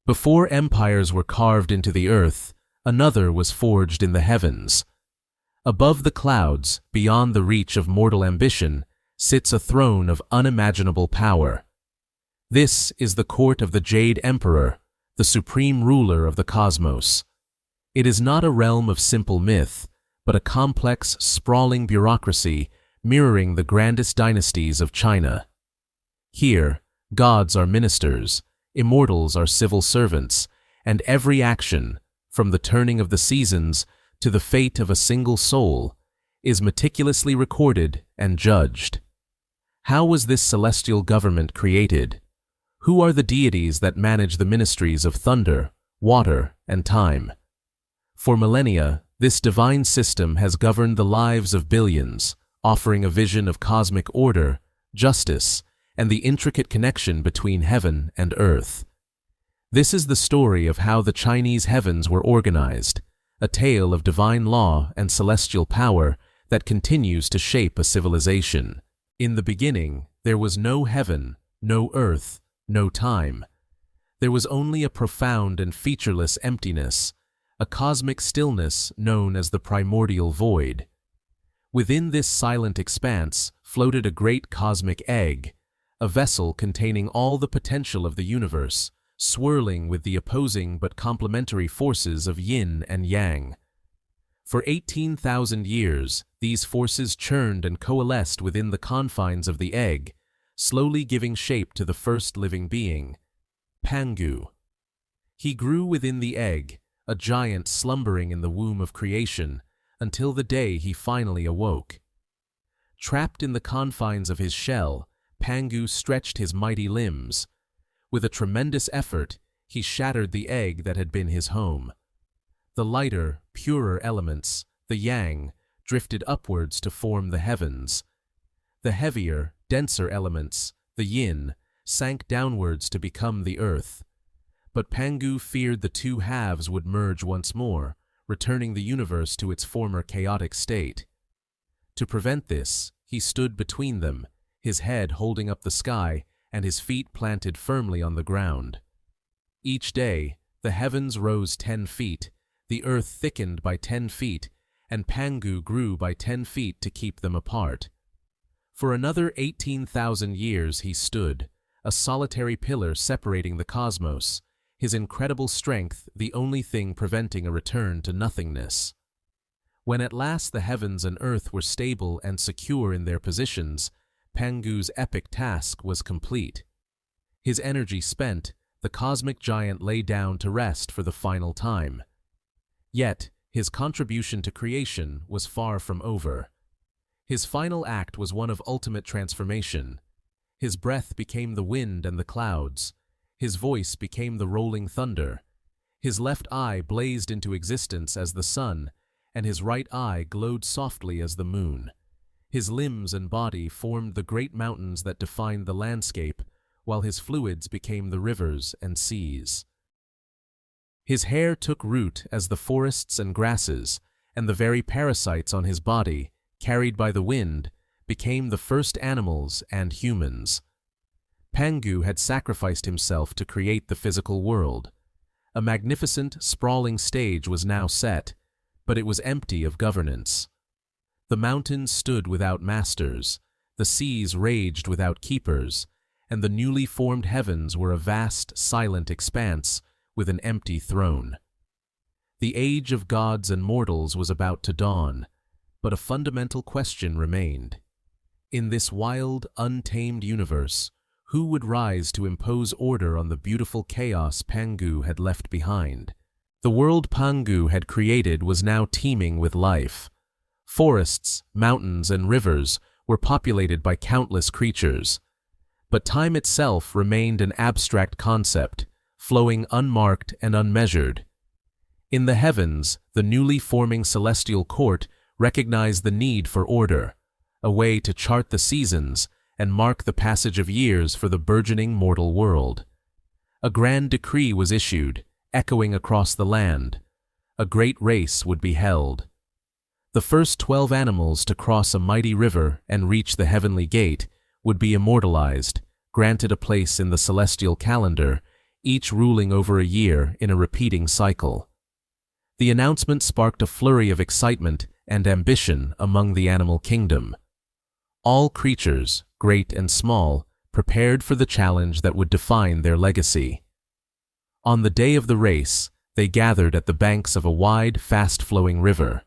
Before empires were carved into the earth, another was forged in the heavens. Above the clouds, beyond the reach of mortal ambition, sits a throne of unimaginable power. This is the court of the Jade Emperor, the supreme ruler of the cosmos. It is not a realm of simple myth, but a complex, sprawling bureaucracy mirroring the grandest dynasties of China. Here, gods are ministers, immortals are civil servants, and every action, from the turning of the seasons to the fate of a single soul, is meticulously recorded and judged. How was this celestial government created? Who are the deities that manage the ministries of thunder, water, and time? For millennia, this divine system has governed the lives of billions, offering a vision of cosmic order, justice, and the intricate connection between heaven and earth. This is the story of how the Chinese heavens were organized, a tale of divine law and celestial power that continues to shape a civilization. In the beginning, there was no heaven, no earth, no time. There was only a profound and featureless emptiness, a cosmic stillness known as the primordial void. Within this silent expanse floated a great cosmic egg, a vessel containing all the potential of the universe, swirling with the opposing but complementary forces of yin and yang. For 18,000 years, these forces churned and coalesced within the confines of the egg, slowly giving shape to the first living being, Pangu. He grew within the egg, a giant slumbering in the womb of creation, until the day he finally awoke. Trapped in the confines of his shell, Pangu stretched his mighty limbs. With a tremendous effort, he shattered the egg that had been his home. The lighter, purer elements, the yang, drifted upwards to form the heavens. The heavier, denser elements, the yin, sank downwards to become the earth. But Pangu feared the two halves would merge once more, returning the universe to its former chaotic state. To prevent this, he stood between them, his head holding up the sky and his feet planted firmly on the ground. Each day, the heavens rose 10 feet, the earth thickened by 10 feet, and Pangu grew by 10 feet to keep them apart. For another 18,000 years he stood, a solitary pillar separating the cosmos, his incredible strength the only thing preventing a return to nothingness. When at last the heavens and earth were stable and secure in their positions, Pangu's epic task was complete. His energy spent, the cosmic giant lay down to rest for the final time. Yet, his contribution to creation was far from over. His final act was one of ultimate transformation. His breath became the wind and the clouds. His voice became the rolling thunder. His left eye blazed into existence as the sun, and his right eye glowed softly as the moon. His limbs and body formed the great mountains that defined the landscape, while his fluids became the rivers and seas. His hair took root as the forests and grasses, and the very parasites on his body, carried by the wind, became the first animals and humans. Pangu had sacrificed himself to create the physical world. A magnificent, sprawling stage was now set, but it was empty of governance. The mountains stood without masters, the seas raged without keepers, and the newly formed heavens were a vast, silent expanse with an empty throne. The age of gods and mortals was about to dawn, but a fundamental question remained. In this wild, untamed universe, who would rise to impose order on the beautiful chaos Pangu had left behind? The world Pangu had created was now teeming with life. Forests, mountains, and rivers were populated by countless creatures. But time itself remained an abstract concept, flowing unmarked and unmeasured. In the heavens, the newly forming celestial court recognized the need for order, a way to chart the seasons and mark the passage of years for the burgeoning mortal world. A grand decree was issued, echoing across the land. A great race would be held. The first 12 animals to cross a mighty river and reach the heavenly gate would be immortalized, granted a place in the celestial calendar, each ruling over a year in a repeating cycle. The announcement sparked a flurry of excitement and ambition among the animal kingdom. All creatures, great and small, prepared for the challenge that would define their legacy. On the day of the race, they gathered at the banks of a wide, fast-flowing river.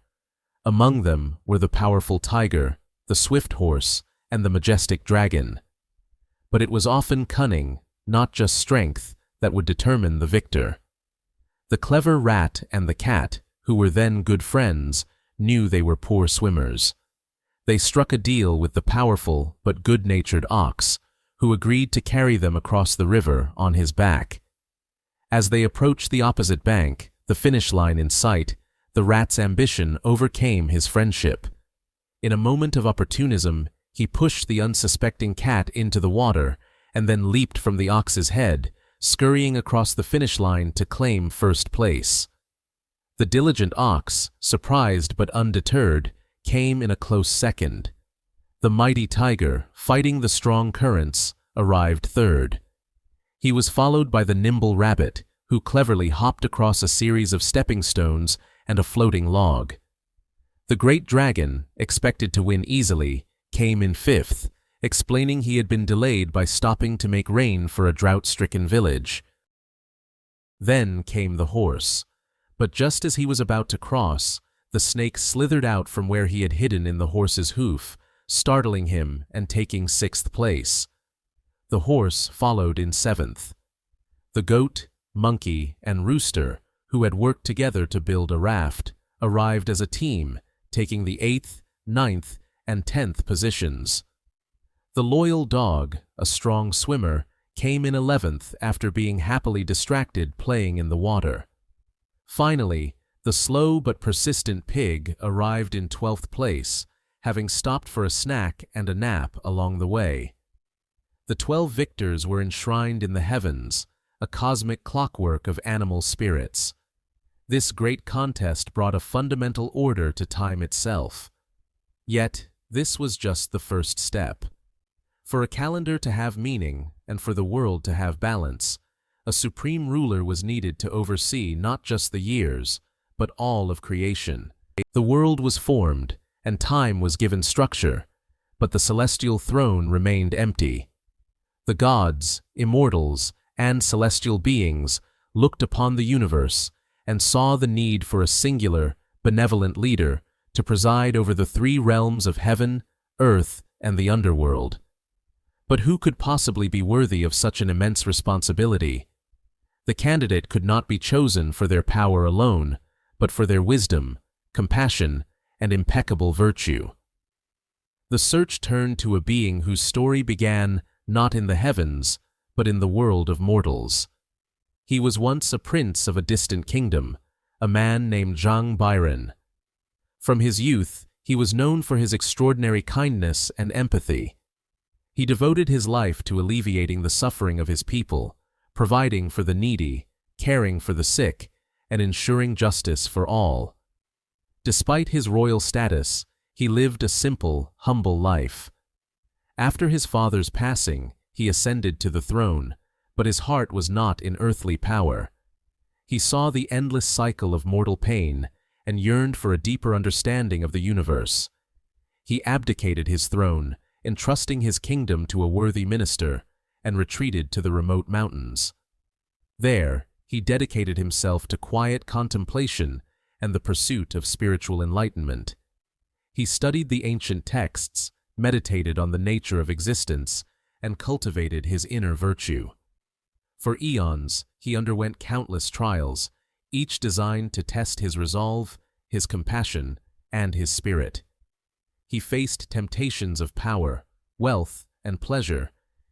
Among them were the powerful tiger, the swift horse, and the majestic dragon. But it was often cunning, not just strength, that would determine the victor. The clever rat and the cat, who were then good friends, knew they were poor swimmers. They struck a deal with the powerful but good-natured ox, who agreed to carry them across the river on his back. As they approached the opposite bank, the finish line in sight, the rat's ambition overcame his friendship. In a moment of opportunism, he pushed the unsuspecting cat into the water and then leaped from the ox's head, scurrying across the finish line to claim first place. The diligent ox, surprised but undeterred, came in a close second. The mighty tiger, fighting the strong currents, arrived third. He was followed by the nimble rabbit, who cleverly hopped across a series of stepping stones and a floating log. The great dragon, expected to win easily, came in fifth, explaining he had been delayed by stopping to make rain for a drought-stricken village. Then came the horse, but just as he was about to cross, the snake slithered out from where he had hidden in the horse's hoof, startling him and taking sixth place. The horse followed in seventh. The goat, monkey, and rooster, who had worked together to build a raft, arrived as a team, taking the 8th, 9th, and 10th positions. The loyal dog, a strong swimmer, came in 11th after being happily distracted playing in the water. Finally, the slow but persistent pig arrived in 12th place, having stopped for a snack and a nap along the way. The 12 victors were enshrined in the heavens, a cosmic clockwork of animal spirits. This great contest brought a fundamental order to time itself. Yet, this was just the first step. For a calendar to have meaning and for the world to have balance, a supreme ruler was needed to oversee not just the years, but all of creation. The world was formed, and time was given structure, but the celestial throne remained empty. The gods, immortals, and celestial beings looked upon the universe and saw the need for a singular, benevolent leader to preside over the three realms of heaven, earth, and the underworld. But who could possibly be worthy of such an immense responsibility? The candidate could not be chosen for their power alone, but for their wisdom, compassion, and impeccable virtue. The search turned to a being whose story began not in the heavens, but in the world of mortals. He was once a prince of a distant kingdom, a man named Jade Emperor. From his youth, he was known for his extraordinary kindness and empathy. He devoted his life to alleviating the suffering of his people, providing for the needy, caring for the sick, and ensuring justice for all. Despite his royal status, he lived a simple, humble life. After his father's passing, he ascended to the throne, but his heart was not in earthly power. He saw the endless cycle of mortal pain and yearned for a deeper understanding of the universe. He abdicated his throne, entrusting his kingdom to a worthy minister, and retreated to the remote mountains. There, he dedicated himself to quiet contemplation and the pursuit of spiritual enlightenment. He studied the ancient texts, meditated on the nature of existence, and cultivated his inner virtue. For eons, he underwent countless trials, each designed to test his resolve, his compassion, and his spirit. He faced temptations of power, wealth, and pleasure,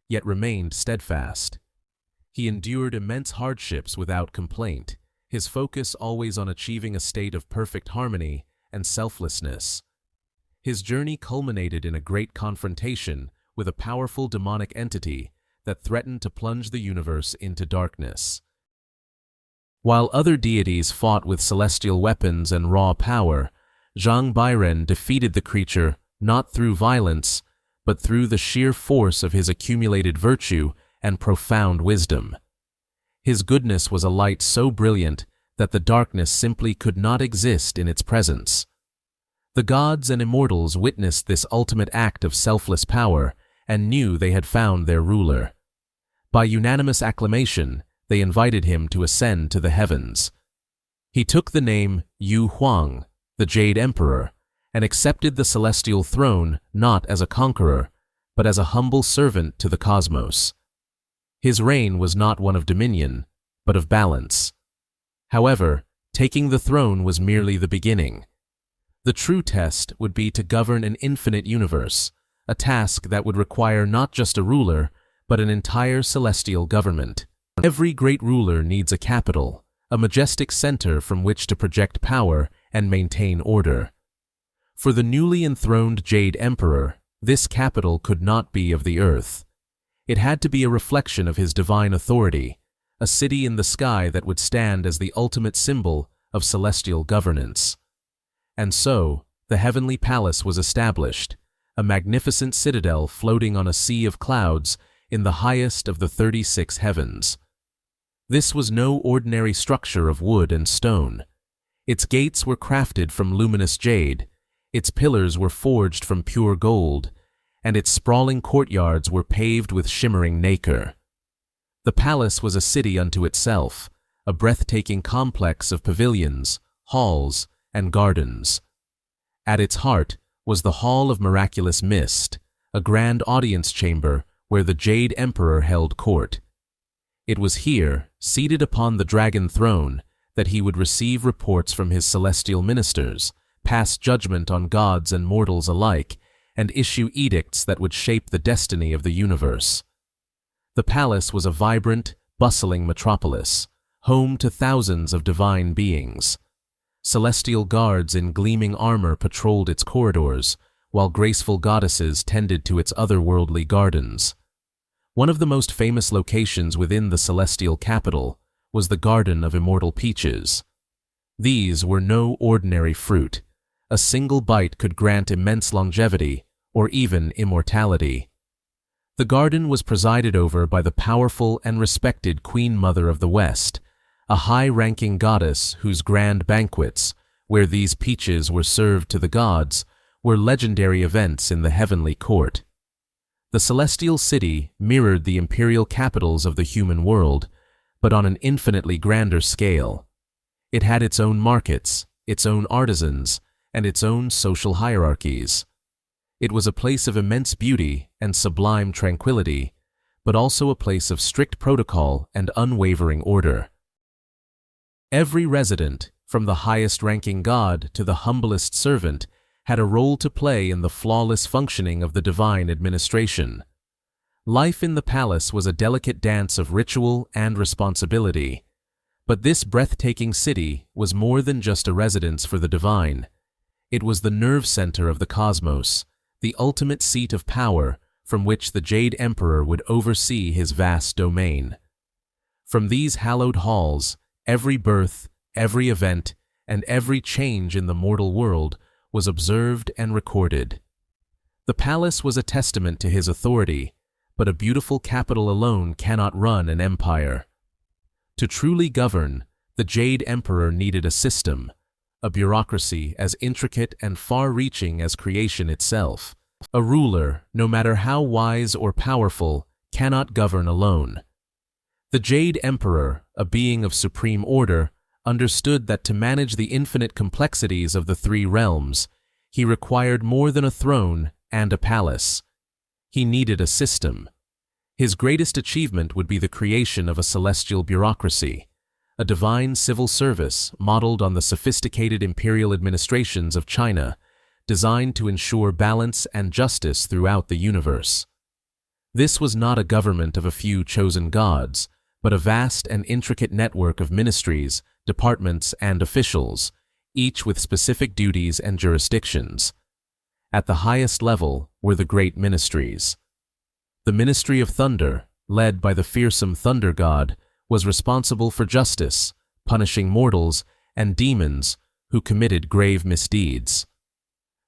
yet remained steadfast. He endured immense hardships without complaint, his focus always on achieving a state of perfect harmony and selflessness. His journey culminated in a great confrontation with a powerful demonic entity that threatened to plunge the universe into darkness. While other deities fought with celestial weapons and raw power, Jade Emperor defeated the creature not through violence, but through the sheer force of his accumulated virtue and profound wisdom. His goodness was a light so brilliant that the darkness simply could not exist in its presence. The gods and immortals witnessed this ultimate act of selfless power and knew they had found their ruler. By unanimous acclamation, they invited him to ascend to the heavens. He took the name Yu Huang, the Jade Emperor, and accepted the celestial throne not as a conqueror, but as a humble servant to the cosmos. His reign was not one of dominion, but of balance. However, taking the throne was merely the beginning. The true test would be to govern an infinite universe, a task that would require not just a ruler, but an entire celestial government. Every great ruler needs a capital, a majestic center from which to project power and maintain order. For the newly enthroned Jade Emperor, this capital could not be of the earth. It had to be a reflection of his divine authority, a city in the sky that would stand as the ultimate symbol of celestial governance. And so, the heavenly palace was established, a magnificent citadel floating on a sea of clouds in the highest of the 36 heavens. This was no ordinary structure of wood and stone. Its gates were crafted from luminous jade, its pillars were forged from pure gold, and its sprawling courtyards were paved with shimmering nacre. The palace was a city unto itself, a breathtaking complex of pavilions, halls, and gardens. At its heart was the Hall of Miraculous Mist, a grand audience chamber where the Jade Emperor held court. It was here, seated upon the dragon throne, that he would receive reports from his celestial ministers, pass judgment on gods and mortals alike, and issue edicts that would shape the destiny of the universe. The palace was a vibrant, bustling metropolis, home to thousands of divine beings. Celestial guards in gleaming armor patrolled its corridors, while graceful goddesses tended to its otherworldly gardens. One of the most famous locations within the celestial capital was the Garden of Immortal Peaches. These were no ordinary fruit. A single bite could grant immense longevity or even immortality. The garden was presided over by the powerful and respected Queen Mother of the West, a high-ranking goddess whose grand banquets, where these peaches were served to the gods, were legendary events in the heavenly court. The celestial city mirrored the imperial capitals of the human world, but on an infinitely grander scale. It had its own markets, its own artisans, and its own social hierarchies. It was a place of immense beauty and sublime tranquility, but also a place of strict protocol and unwavering order. Every resident, from the highest-ranking god to the humblest servant, had a role to play in the flawless functioning of the divine administration. Life in the palace was a delicate dance of ritual and responsibility. But this breathtaking city was more than just a residence for the divine. It was the nerve center of the cosmos, the ultimate seat of power from which the Jade Emperor would oversee his vast domain. From these hallowed halls, every birth, every event, and every change in the mortal world was observed and recorded. The palace was a testament to his authority, but a beautiful capital alone cannot run an empire. To truly govern, the Jade Emperor needed a system, a bureaucracy as intricate and far-reaching as creation itself. A ruler, no matter how wise or powerful, cannot govern alone. The Jade Emperor, a being of supreme order, understood that to manage the infinite complexities of the three realms, he required more than a throne and a palace. He needed a system. His greatest achievement would be the creation of a celestial bureaucracy, a divine civil service modeled on the sophisticated imperial administrations of China, designed to ensure balance and justice throughout the universe. This was not a government of a few chosen gods, but a vast and intricate network of ministries, departments, and officials, each with specific duties and jurisdictions. At the highest level were the great ministries. The Ministry of Thunder, led by the fearsome Thunder God, was responsible for justice, punishing mortals and demons who committed grave misdeeds.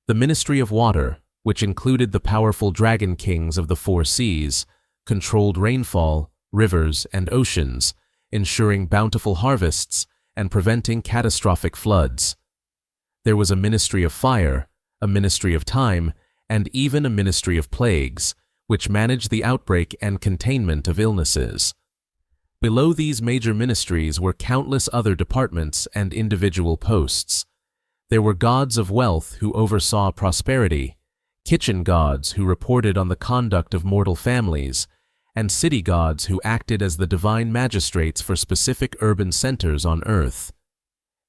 The Ministry of Water, which included the powerful dragon kings of the four seas, controlled rainfall, rivers, and oceans, ensuring bountiful harvests and preventing catastrophic floods. There was a ministry of fire, a ministry of time, and even a ministry of plagues, which managed the outbreak and containment of illnesses. Below these major ministries were countless other departments and individual posts. There were gods of wealth who oversaw prosperity, kitchen gods who reported on the conduct of mortal families, and city gods who acted as the divine magistrates for specific urban centers on earth.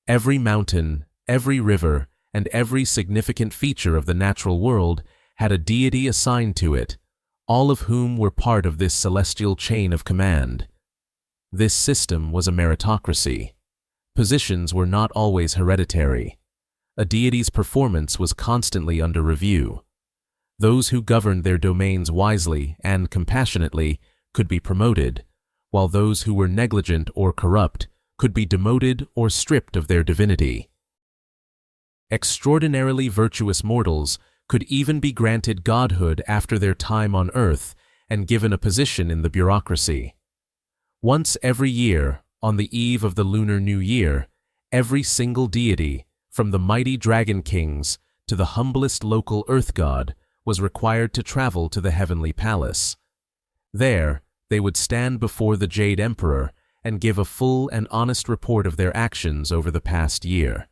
Every mountain, every river, and every significant feature of the natural world had a deity assigned to it, all of whom were part of this celestial chain of command. This system was a meritocracy. Positions were not always hereditary. A deity's performance was constantly under review. Those who governed their domains wisely and compassionately could be promoted, while those who were negligent or corrupt could be demoted or stripped of their divinity. Extraordinarily virtuous mortals could even be granted godhood after their time on earth and given a position in the bureaucracy. Once every year, on the eve of the Lunar New Year, every single deity, from the mighty dragon kings to the humblest local earth god, was required to travel to the heavenly palace. There, they would stand before the Jade Emperor and give a full and honest report of their actions over the past year.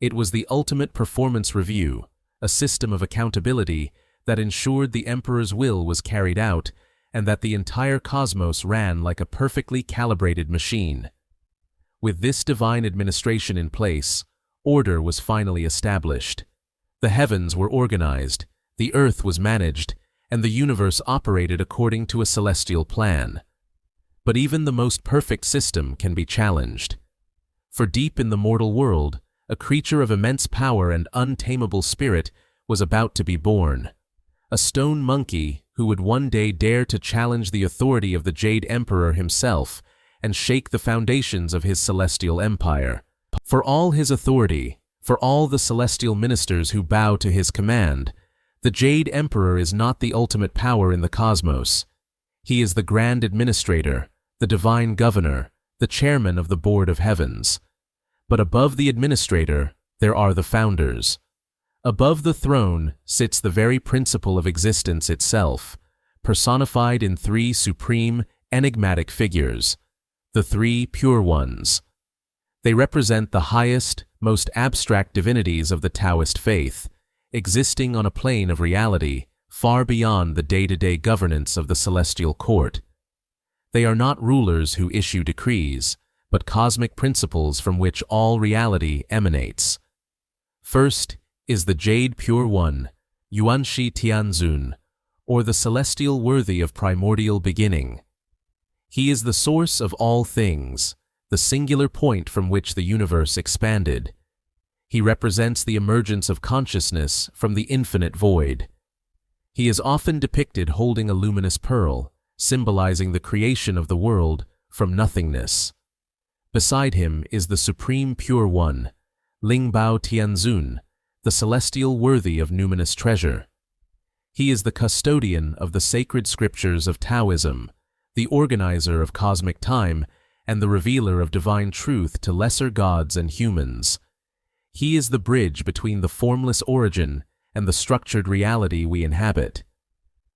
It was the ultimate performance review, a system of accountability that ensured the Emperor's will was carried out and that the entire cosmos ran like a perfectly calibrated machine. With this divine administration in place, order was finally established. The heavens were organized, the earth was managed, and the universe operated according to a celestial plan. But even the most perfect system can be challenged. For deep in the mortal world, a creature of immense power and untamable spirit was about to be born. A stone monkey who would one day dare to challenge the authority of the Jade Emperor himself and shake the foundations of his celestial empire. For all his authority, for all the celestial ministers who bow to his command, the Jade Emperor is not the ultimate power in the cosmos. He is the grand administrator, the divine governor, the chairman of the board of heavens. But above the administrator, there are the founders. Above the throne sits the very principle of existence itself, personified in three supreme, enigmatic figures, the three pure ones. They represent the highest, most abstract divinities of the Taoist faith, existing on a plane of reality far beyond the day-to-day governance of the celestial court. They are not rulers who issue decrees, but cosmic principles from which all reality emanates. First is the Jade Pure One, Yuanshi Tianzun, or the celestial worthy of primordial beginning. He is the source of all things, the singular point from which the universe expanded. He represents the emergence of consciousness from the infinite void. He is often depicted holding a luminous pearl, symbolizing the creation of the world from nothingness. Beside him is the Supreme Pure One, Lingbao Tianzun, the celestial worthy of numinous treasure. He is the custodian of the sacred scriptures of Taoism, the organizer of cosmic time, and the revealer of divine truth to lesser gods and humans. He is the bridge between the formless origin and the structured reality we inhabit.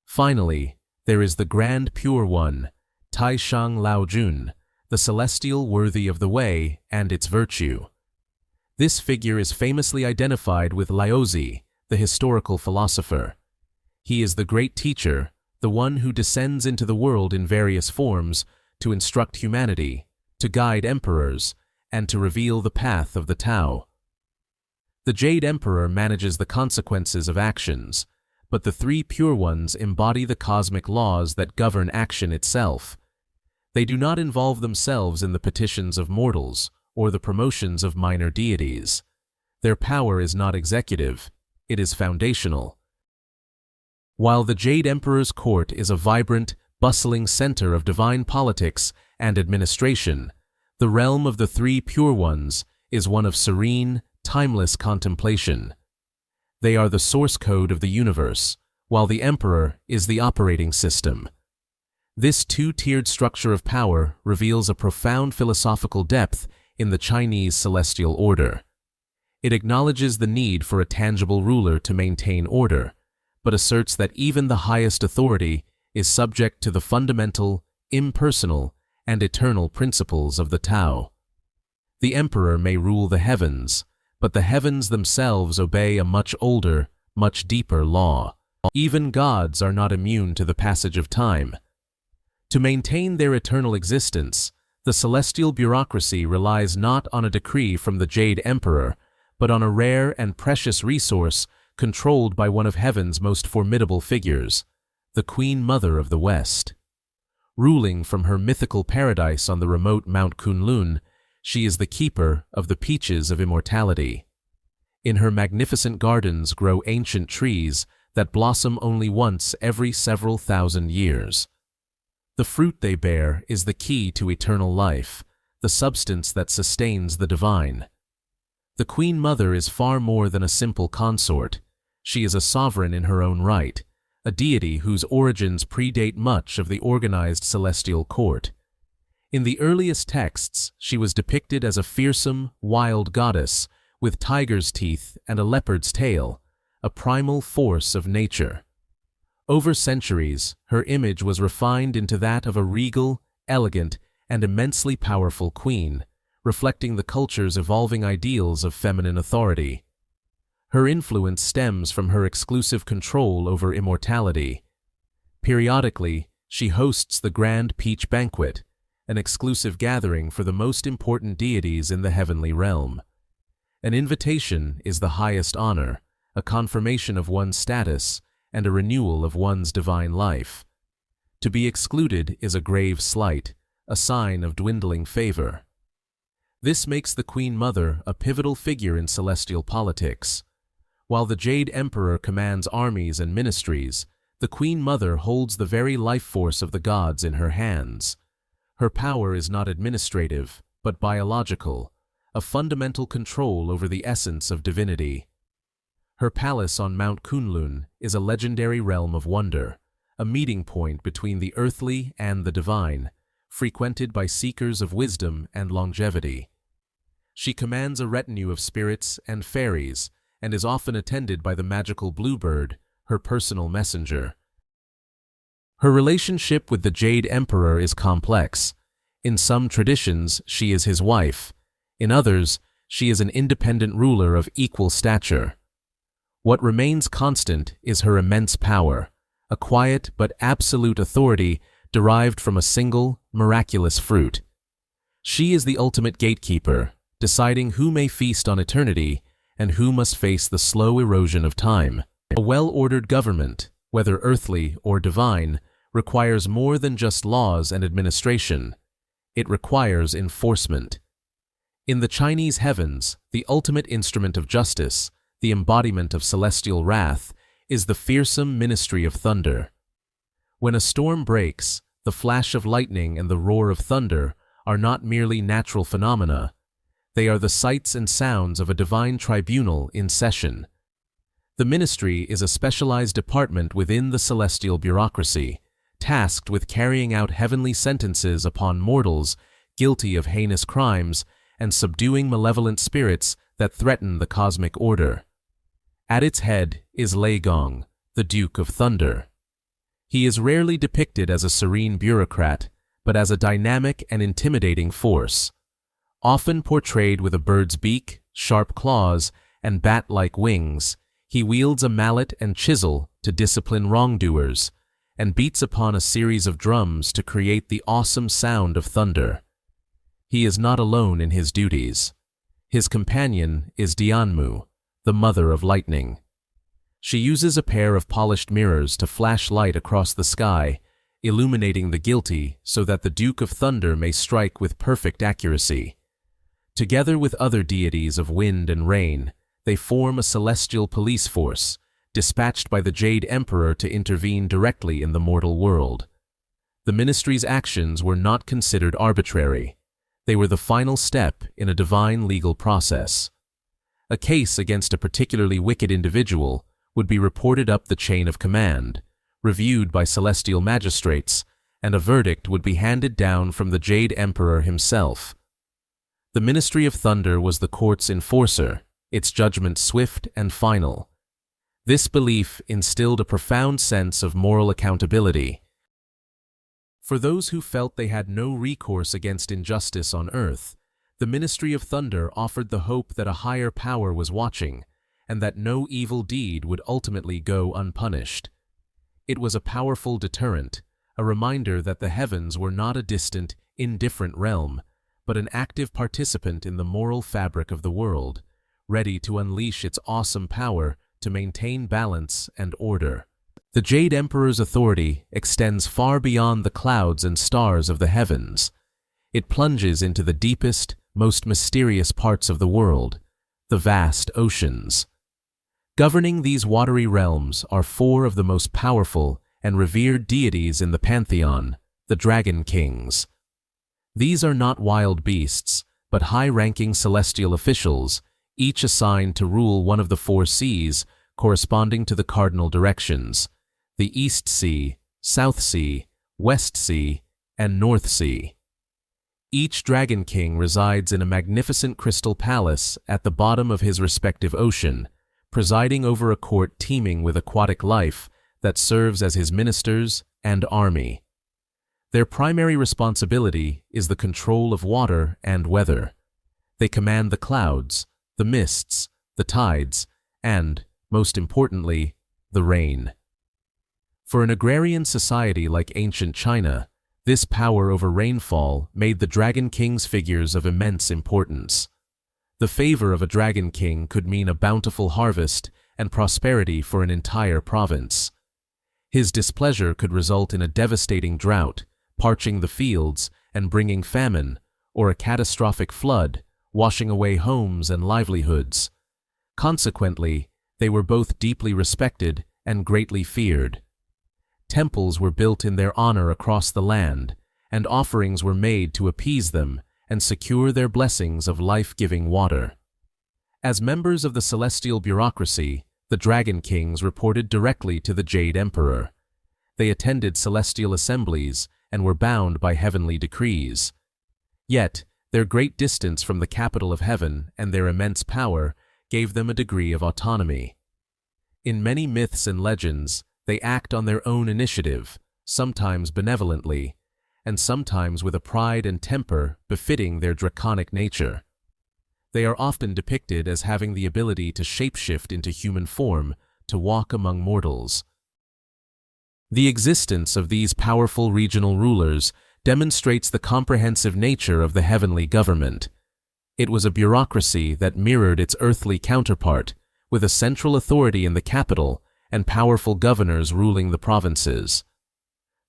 Finally, there is the Grand Pure One, Taishang Laojun, the celestial worthy of the way and its virtue. This figure is famously identified with Laozi, the historical philosopher. He is the great teacher, the one who descends into the world in various forms to instruct humanity, to guide emperors, and to reveal the path of the Tao. The Jade Emperor manages the consequences of actions, but the three pure ones embody the cosmic laws that govern action itself. They do not involve themselves in the petitions of mortals or the promotions of minor deities. Their power is not executive, it is foundational. While the Jade Emperor's court is a vibrant, bustling center of divine politics and administration, the realm of the three pure ones is one of serene, timeless contemplation. They are the source code of the universe, while the Emperor is the operating system. This two-tiered structure of power reveals a profound philosophical depth in the Chinese celestial order. It acknowledges the need for a tangible ruler to maintain order, but asserts that even the highest authority is subject to the fundamental, impersonal, and eternal principles of the Tao. The emperor may rule the heavens, but the heavens themselves obey a much older, much deeper law. Even gods are not immune to the passage of time. To maintain their eternal existence, the celestial bureaucracy relies not on a decree from the Jade Emperor, but on a rare and precious resource controlled by one of heaven's most formidable figures, the Queen Mother of the West. Ruling from her mythical paradise on the remote Mount Kunlun, she is the keeper of the peaches of immortality. In her magnificent gardens grow ancient trees that blossom only once every several thousand years. The fruit they bear is the key to eternal life, the substance that sustains the divine. The Queen Mother is far more than a simple consort. She is a sovereign in her own right, a deity whose origins predate much of the organized celestial court. In the earliest texts, she was depicted as a fearsome, wild goddess with tiger's teeth and a leopard's tail, a primal force of nature. Over centuries, her image was refined into that of a regal, elegant, and immensely powerful queen, reflecting the culture's evolving ideals of feminine authority. Her influence stems from her exclusive control over immortality. Periodically, she hosts the Grand Peach Banquet, an exclusive gathering for the most important deities in the heavenly realm. An invitation is the highest honor, a confirmation of one's status, and a renewal of one's divine life. To be excluded is a grave slight, a sign of dwindling favor. This makes the Queen Mother a pivotal figure in celestial politics. While the Jade Emperor commands armies and ministries, the Queen Mother holds the very life force of the gods in her hands. Her power is not administrative, but biological, a fundamental control over the essence of divinity. Her palace on Mount Kunlun is a legendary realm of wonder, a meeting point between the earthly and the divine, frequented by seekers of wisdom and longevity. She commands a retinue of spirits and fairies, and is often attended by the magical bluebird, her personal messenger. Her relationship with the Jade Emperor is complex. In some traditions, she is his wife. In others, she is an independent ruler of equal stature. What remains constant is her immense power, a quiet but absolute authority derived from a single, miraculous fruit. She is the ultimate gatekeeper, deciding who may feast on eternity and who must face the slow erosion of time. A well-ordered government, whether earthly or divine, requires more than just laws and administration. It requires enforcement. In the Chinese heavens, the ultimate instrument of justice, the embodiment of celestial wrath, is the fearsome ministry of thunder. When a storm breaks, the flash of lightning and the roar of thunder are not merely natural phenomena. They are the sights and sounds of a divine tribunal in session. The ministry is a specialized department within the celestial bureaucracy, tasked with carrying out heavenly sentences upon mortals guilty of heinous crimes and subduing malevolent spirits that threaten the cosmic order. At its head is Lei Gong, the Duke of Thunder. He is rarely depicted as a serene bureaucrat, but as a dynamic and intimidating force. Often portrayed with a bird's beak, sharp claws, and bat-like wings, he wields a mallet and chisel to discipline wrongdoers, and beats upon a series of drums to create the awesome sound of thunder. He is not alone in his duties. His companion is Dianmu, the mother of lightning. She uses a pair of polished mirrors to flash light across the sky, illuminating the guilty so that the Duke of Thunder may strike with perfect accuracy. Together with other deities of wind and rain, they form a celestial police force, dispatched by the Jade Emperor to intervene directly in the mortal world. The ministry's actions were not considered arbitrary. They were the final step in a divine legal process. A case against a particularly wicked individual would be reported up the chain of command, reviewed by celestial magistrates, and a verdict would be handed down from the Jade Emperor himself. The Ministry of Thunder was the court's enforcer, its judgment swift and final. This belief instilled a profound sense of moral accountability. For those who felt they had no recourse against injustice on earth, the Ministry of Thunder offered the hope that a higher power was watching, and that no evil deed would ultimately go unpunished. It was a powerful deterrent, a reminder that the heavens were not a distant, indifferent realm, but an active participant in the moral fabric of the world, ready to unleash its awesome power to maintain balance and order. The Jade Emperor's authority extends far beyond the clouds and stars of the heavens. It plunges into the deepest, most mysterious parts of the world, the vast oceans. Governing these watery realms are four of the most powerful and revered deities in the pantheon, the Dragon Kings. These are not wild beasts, but high-ranking celestial officials, each assigned to rule one of the four seas corresponding to the cardinal directions: the East Sea, South Sea, West Sea, and North Sea. Each Dragon King resides in a magnificent crystal palace at the bottom of his respective ocean, presiding over a court teeming with aquatic life that serves as his ministers and army. Their primary responsibility is the control of water and weather. They command the clouds, the mists, the tides, and, most importantly, the rain. For an agrarian society like ancient China, this power over rainfall made the Dragon King's figures of immense importance. The favor of a Dragon King could mean a bountiful harvest and prosperity for an entire province. His displeasure could result in a devastating drought, parching the fields and bringing famine, or a catastrophic flood, washing away homes and livelihoods. Consequently, they were both deeply respected and greatly feared. Temples were built in their honor across the land, and offerings were made to appease them and secure their blessings of life-giving water. As members of the Celestial Bureaucracy, the Dragon Kings reported directly to the Jade Emperor. They attended celestial assemblies and were bound by heavenly decrees. Yet, their great distance from the capital of heaven and their immense power gave them a degree of autonomy. In many myths and legends, they act on their own initiative, sometimes benevolently, and sometimes with a pride and temper befitting their draconic nature. They are often depicted as having the ability to shapeshift into human form to walk among mortals. The existence of these powerful regional rulers demonstrates the comprehensive nature of the heavenly government. It was a bureaucracy that mirrored its earthly counterpart, with a central authority in the capital and powerful governors ruling the provinces.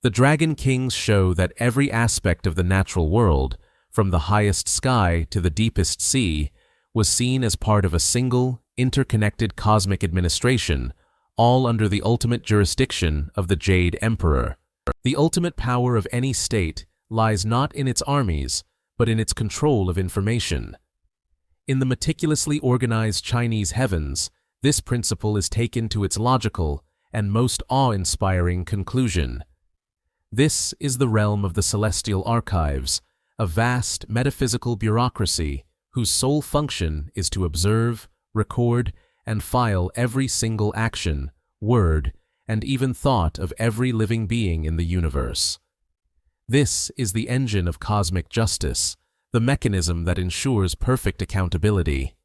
The Dragon Kings show that every aspect of the natural world, from the highest sky to the deepest sea, was seen as part of a single, interconnected cosmic administration, all under the ultimate jurisdiction of the Jade Emperor. The ultimate power of any state lies not in its armies, but in its control of information. In the meticulously organized Chinese heavens, this principle is taken to its logical and most awe-inspiring conclusion. This is the realm of the Celestial Archives, a vast metaphysical bureaucracy whose sole function is to observe, record, and file every single action, word, and even thought of every living being in the universe. This is the engine of cosmic justice, the mechanism that ensures perfect accountability.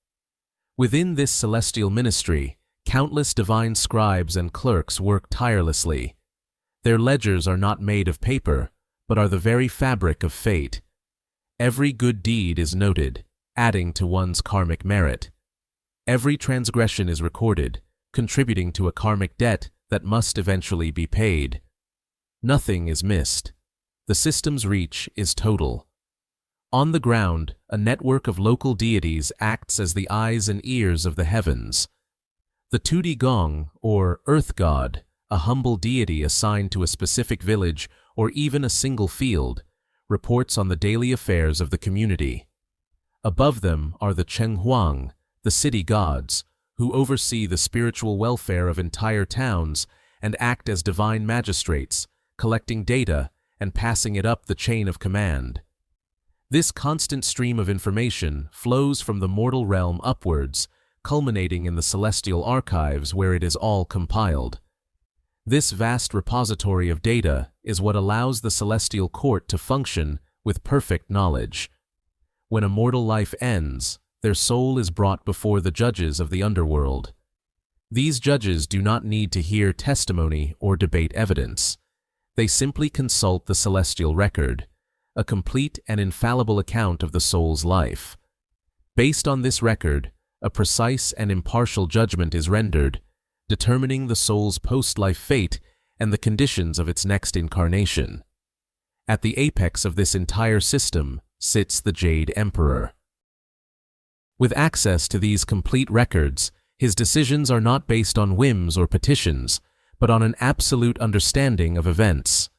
Within this celestial ministry, countless divine scribes and clerks work tirelessly. Their ledgers are not made of paper, but are the very fabric of fate. Every good deed is noted, adding to one's karmic merit. Every transgression is recorded, contributing to a karmic debt that must eventually be paid. Nothing is missed. The system's reach is total. On the ground, a network of local deities acts as the eyes and ears of the heavens. The Tudi Gong, or Earth God, a humble deity assigned to a specific village or even a single field, reports on the daily affairs of the community. Above them are the Cheng Huang, the city gods, who oversee the spiritual welfare of entire towns and act as divine magistrates, collecting data and passing it up the chain of command. This constant stream of information flows from the mortal realm upwards, culminating in the celestial archives where it is all compiled. This vast repository of data is what allows the celestial court to function with perfect knowledge. When a mortal life ends, their soul is brought before the judges of the underworld. These judges do not need to hear testimony or debate evidence. They simply consult the celestial record, a complete and infallible account of the soul's life. Based on this record, a precise and impartial judgment is rendered, determining the soul's post-life fate and the conditions of its next incarnation. At the apex of this entire system sits the Jade Emperor. With access to these complete records, his decisions are not based on whims or petitions, but on an absolute understanding of events.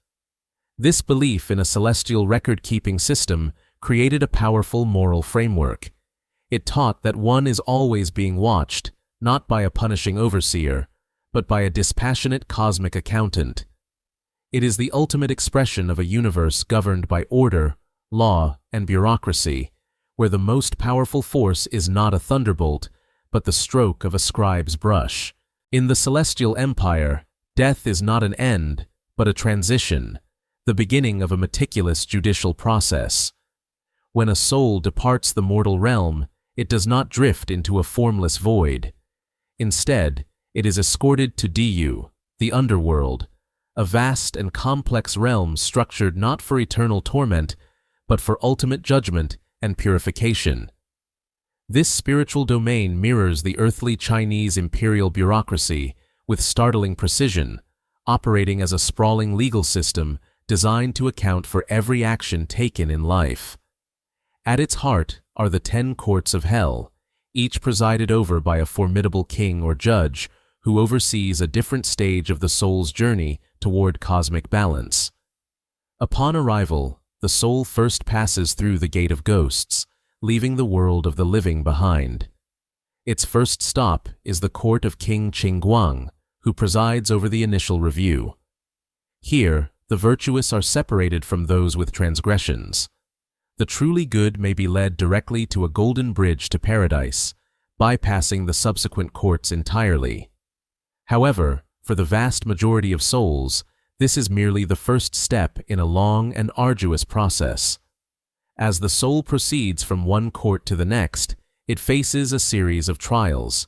This belief in a celestial record-keeping system created a powerful moral framework. It taught that one is always being watched, not by a punishing overseer, but by a dispassionate cosmic accountant. It is the ultimate expression of a universe governed by order, law, and bureaucracy, where the most powerful force is not a thunderbolt, but the stroke of a scribe's brush. In the Celestial Empire, death is not an end, but a transition, the beginning of a meticulous judicial process. When a soul departs the mortal realm, it does not drift into a formless void. Instead, it is escorted to Diyu, the underworld, a vast and complex realm structured not for eternal torment, but for ultimate judgment and purification. This spiritual domain mirrors the earthly Chinese imperial bureaucracy with startling precision, operating as a sprawling legal system designed to account for every action taken in life. At its heart are the 10 courts of hell, each presided over by a formidable king or judge who oversees a different stage of the soul's journey toward cosmic balance. Upon arrival, the soul first passes through the gate of ghosts, leaving the world of the living behind. Its first stop is the court of King Qingguang, who presides over the initial review. Here, the virtuous are separated from those with transgressions. The truly good may be led directly to a golden bridge to paradise, bypassing the subsequent courts entirely. However, for the vast majority of souls, this is merely the first step in a long and arduous process. As the soul proceeds from one court to the next, it faces a series of trials.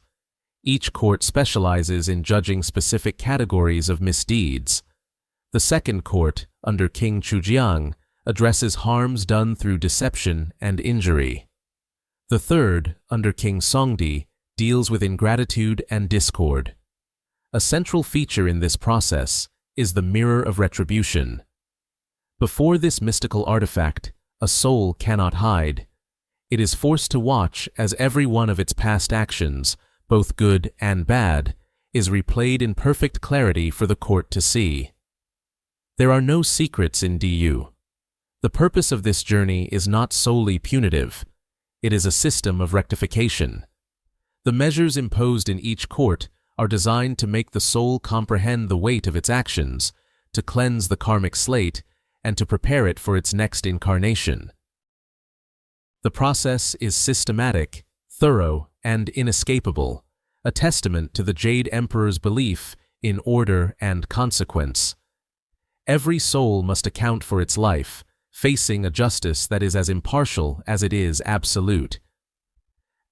Each court specializes in judging specific categories of misdeeds. The second court, under King Chujiang, addresses harms done through deception and injury. The third, under King Songdi, deals with ingratitude and discord. A central feature in this process is the mirror of retribution. Before this mystical artifact, a soul cannot hide. It is forced to watch as every one of its past actions, both good and bad, is replayed in perfect clarity for the court to see. There are no secrets in Diyu. The purpose of this journey is not solely punitive. It is a system of rectification. The measures imposed in each court are designed to make the soul comprehend the weight of its actions, to cleanse the karmic slate, and to prepare it for its next incarnation. The process is systematic, thorough, and inescapable, a testament to the Jade Emperor's belief in order and consequence. Every soul must account for its life, facing a justice that is as impartial as it is absolute.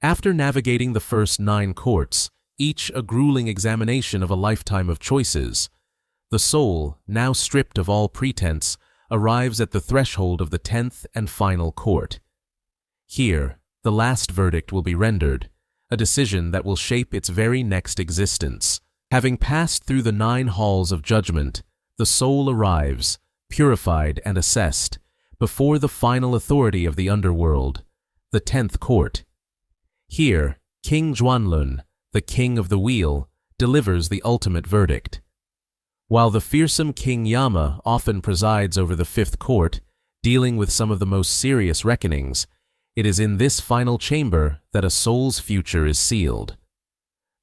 After navigating the first 9 courts, each a grueling examination of a lifetime of choices, the soul, now stripped of all pretense, arrives at the threshold of the 10th and final court. Here, the last verdict will be rendered, a decision that will shape its very next existence. Having passed through the 9 halls of judgment, the soul arrives, purified and assessed, before the final authority of the underworld, the 10th court. Here, King Zhuanlun, the king of the wheel, delivers the ultimate verdict. While the fearsome King Yama often presides over the 5th court, dealing with some of the most serious reckonings, it is in this final chamber that a soul's future is sealed.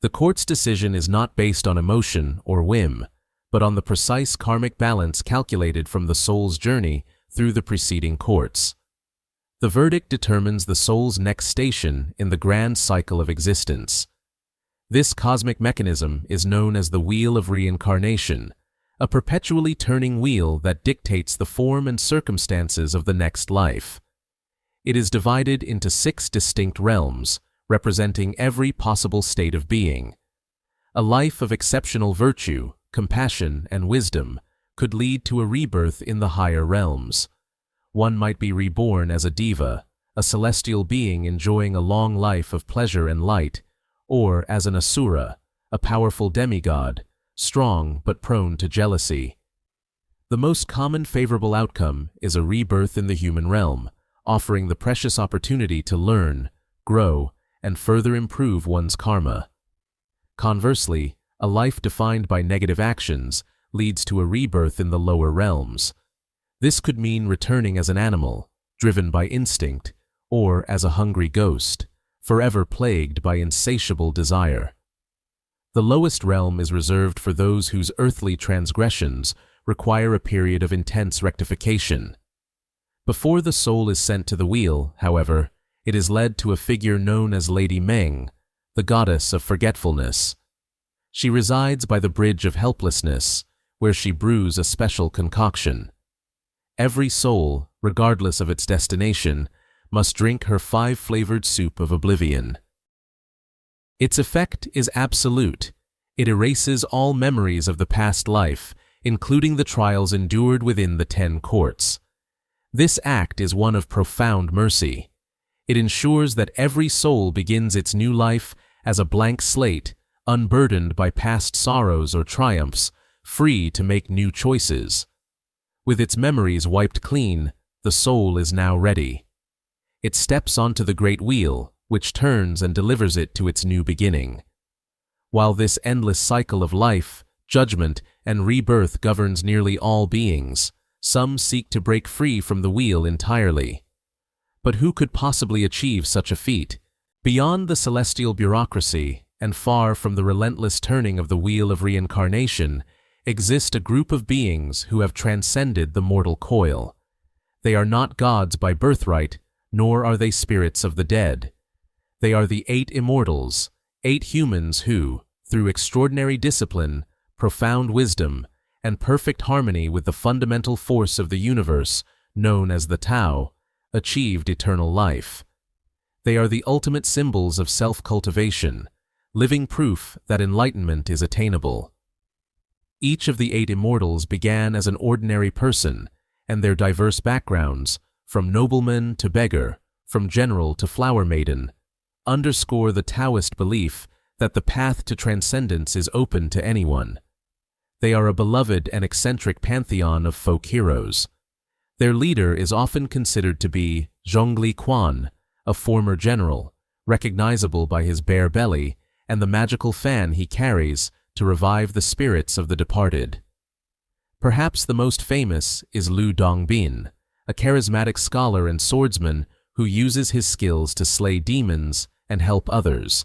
The court's decision is not based on emotion or whim, but on the precise karmic balance calculated from the soul's journey through the preceding courts. The verdict determines the soul's next station in the grand cycle of existence. This cosmic mechanism is known as the Wheel of Reincarnation, a perpetually turning wheel that dictates the form and circumstances of the next life. It is divided into 6 distinct realms, representing every possible state of being. A life of exceptional virtue, compassion, and wisdom could lead to a rebirth in the higher realms. One might be reborn as a diva, a celestial being enjoying a long life of pleasure and light, or as an asura, a powerful demigod, strong but prone to jealousy. The most common favorable outcome is a rebirth in the human realm, offering the precious opportunity to learn, grow, and further improve one's karma. Conversely, a life defined by negative actions leads to a rebirth in the lower realms. This could mean returning as an animal, driven by instinct, or as a hungry ghost, forever plagued by insatiable desire. The lowest realm is reserved for those whose earthly transgressions require a period of intense rectification. Before the soul is sent to the wheel, however, it is led to a figure known as Lady Meng, the goddess of forgetfulness. She resides by the bridge of helplessness, where she brews a special concoction. Every soul, regardless of its destination, must drink her 5-flavored soup of oblivion. Its effect is absolute. It erases all memories of the past life, including the trials endured within the 10 courts. This act is one of profound mercy. It ensures that every soul begins its new life as a blank slate, unburdened by past sorrows or triumphs, free to make new choices. With its memories wiped clean, the soul is now ready. It steps onto the great wheel, which turns and delivers it to its new beginning. While this endless cycle of life, judgment, and rebirth governs nearly all beings, some seek to break free from the wheel entirely. But who could possibly achieve such a feat? Beyond the celestial bureaucracy, and far from the relentless turning of the wheel of reincarnation, exist a group of beings who have transcended the mortal coil. They are not gods by birthright, nor are they spirits of the dead. They are the 8 immortals, 8 humans who, through extraordinary discipline, profound wisdom, and perfect harmony with the fundamental force of the universe, known as the Tao, achieved eternal life. They are the ultimate symbols of self-cultivation, living proof that enlightenment is attainable. Each of the 8 immortals began as an ordinary person, and their diverse backgrounds, from nobleman to beggar, from general to flower maiden, underscore the Taoist belief that the path to transcendence is open to anyone. They are a beloved and eccentric pantheon of folk heroes. Their leader is often considered to be Zhongli Quan, a former general, recognizable by his bare belly and the magical fan he carries to revive the spirits of the departed. Perhaps the most famous is Lu Dongbin, a charismatic scholar and swordsman who uses his skills to slay demons and help others.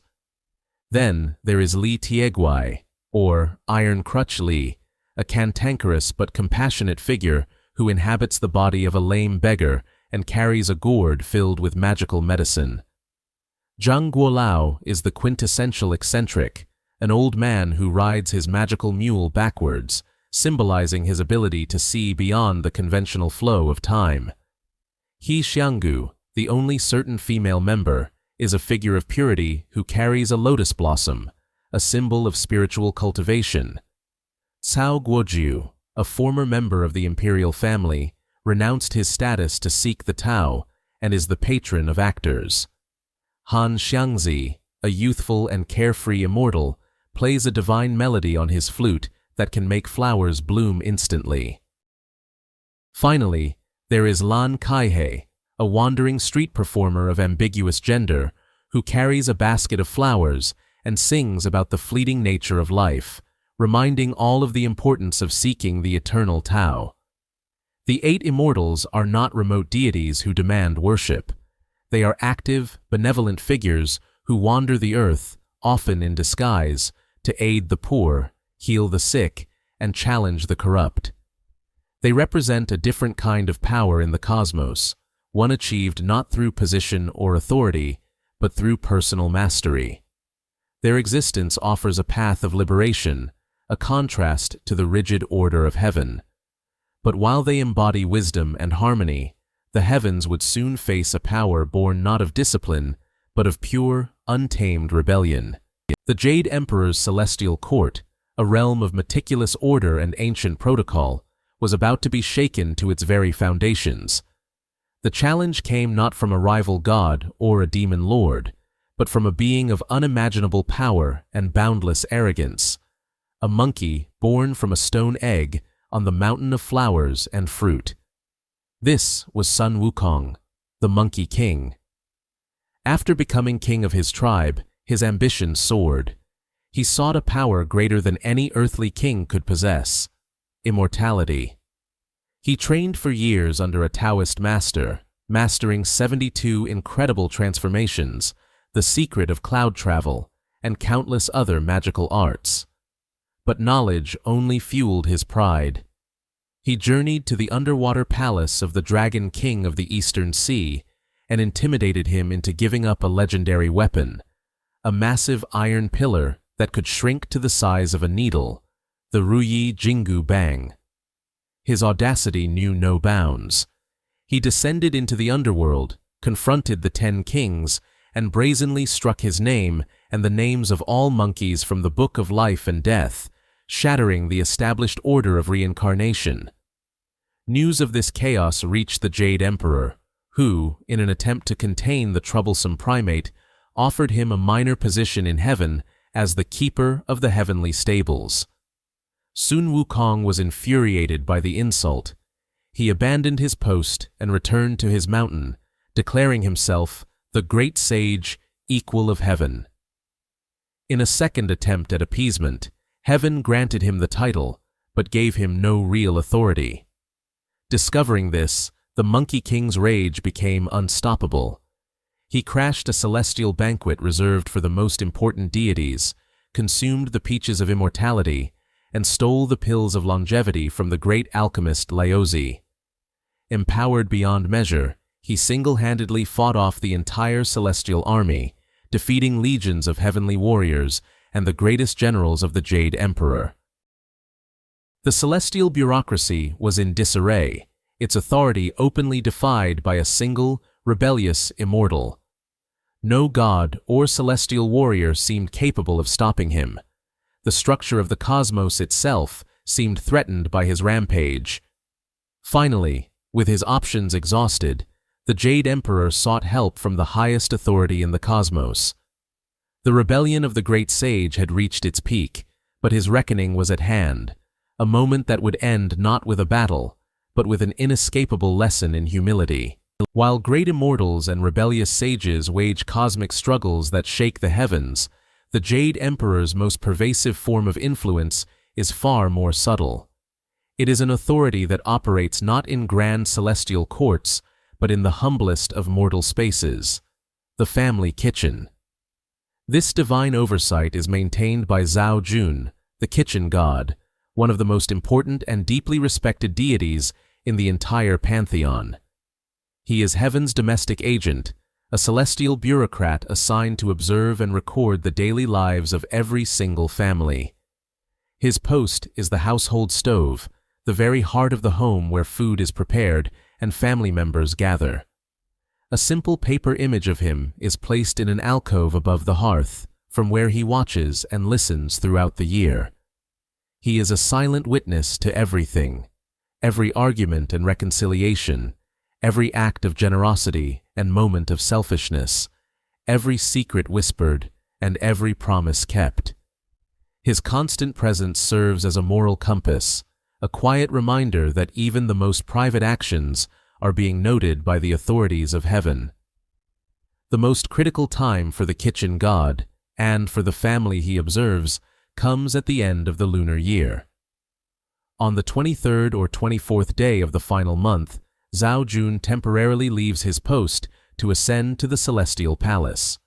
Then there is Li Tieguai, or Iron Crutch Li, a cantankerous but compassionate figure who inhabits the body of a lame beggar and carries a gourd filled with magical medicine. Zhang Guolao is the quintessential eccentric, an old man who rides his magical mule backwards, symbolizing his ability to see beyond the conventional flow of time. He Xianggu, the only certain female member, is a figure of purity who carries a lotus blossom, a symbol of spiritual cultivation. Cao Guojiu, a former member of the imperial family, renounced his status to seek the Tao and is the patron of actors. Han Xiangzi, a youthful and carefree immortal, plays a divine melody on his flute that can make flowers bloom instantly. Finally, there is Lan Kaihe, a wandering street performer of ambiguous gender who carries a basket of flowers and sings about the fleeting nature of life, reminding all of the importance of seeking the eternal Tao. The 8 immortals are not remote deities who demand worship. They are active, benevolent figures who wander the earth, often in disguise, to aid the poor, heal the sick, and challenge the corrupt. They represent a different kind of power in the cosmos, one achieved not through position or authority, but through personal mastery. Their existence offers a path of liberation, a contrast to the rigid order of heaven. But while they embody wisdom and harmony, the heavens would soon face a power born not of discipline, but of pure, untamed rebellion. The Jade Emperor's celestial court, a realm of meticulous order and ancient protocol, was about to be shaken to its very foundations. The challenge came not from a rival god or a demon lord, but from a being of unimaginable power and boundless arrogance, a monkey born from a stone egg on the mountain of flowers and fruit. This was Sun Wukong, the Monkey King. After becoming king of his tribe, his ambition soared. He sought a power greater than any earthly king could possess: immortality. He trained for years under a Taoist master, mastering 72 incredible transformations, the secret of cloud travel, and countless other magical arts. But knowledge only fueled his pride. He journeyed to the underwater palace of the Dragon King of the Eastern Sea and intimidated him into giving up a legendary weapon, a massive iron pillar that could shrink to the size of a needle, the Ruyi Jingu Bang. His audacity knew no bounds. He descended into the underworld, confronted the 10 kings, and brazenly struck his name and the names of all monkeys from the Book of Life and Death, shattering the established order of reincarnation. News of this chaos reached the Jade Emperor, who, in an attempt to contain the troublesome primate, offered him a minor position in heaven as the keeper of the heavenly stables. Sun Wukong was infuriated by the insult. He abandoned his post and returned to his mountain, declaring himself the great sage, equal of heaven. In a second attempt at appeasement, heaven granted him the title, but gave him no real authority. Discovering this, the Monkey King's rage became unstoppable. He crashed a celestial banquet reserved for the most important deities, consumed the peaches of immortality, and stole the pills of longevity from the great alchemist Laozi. Empowered beyond measure, he single-handedly fought off the entire celestial army, defeating legions of heavenly warriors and the greatest generals of the Jade Emperor. The Celestial Bureaucracy was in disarray, its authority openly defied by a single, rebellious immortal. No god or celestial warrior seemed capable of stopping him. The structure of the cosmos itself seemed threatened by his rampage. Finally, with his options exhausted, the Jade Emperor sought help from the highest authority in the cosmos. The rebellion of the great sage had reached its peak, but his reckoning was at hand, a moment that would end not with a battle, but with an inescapable lesson in humility. While great immortals and rebellious sages wage cosmic struggles that shake the heavens, the Jade Emperor's most pervasive form of influence is far more subtle. It is an authority that operates not in grand celestial courts, but in the humblest of mortal spaces, the family kitchen. This divine oversight is maintained by Zhao Jun, the kitchen god, one of the most important and deeply respected deities in the entire pantheon. He is heaven's domestic agent, a celestial bureaucrat assigned to observe and record the daily lives of every single family. His post is the household stove, the very heart of the home where food is prepared and family members gather. A simple paper image of him is placed in an alcove above the hearth, from where he watches and listens throughout the year. He is a silent witness to everything, every argument and reconciliation, every act of generosity and moment of selfishness, every secret whispered and every promise kept. His constant presence serves as a moral compass, a quiet reminder that even the most private actions are being noted by the authorities of heaven. The most critical time for the kitchen god, and for the family he observes, comes at the end of the lunar year. On the 23rd or 24th day of the final month, Zhao Jun temporarily leaves his post to ascend to the celestial palace.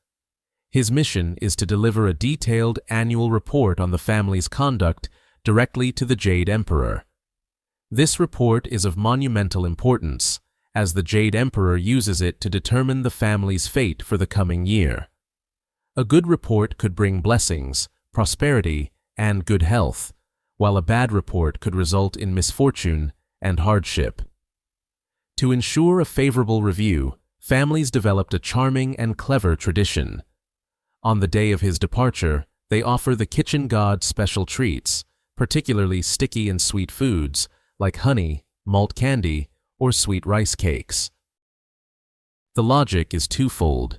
His mission is to deliver a detailed annual report on the family's conduct directly to the Jade Emperor. This report is of monumental importance, as the Jade Emperor uses it to determine the family's fate for the coming year. A good report could bring blessings, prosperity, and good health, while a bad report could result in misfortune and hardship. To ensure a favorable review, families developed a charming and clever tradition. On the day of his departure, they offer the kitchen god special treats, particularly sticky and sweet foods, like honey, malt candy, or sweet rice cakes. The logic is twofold.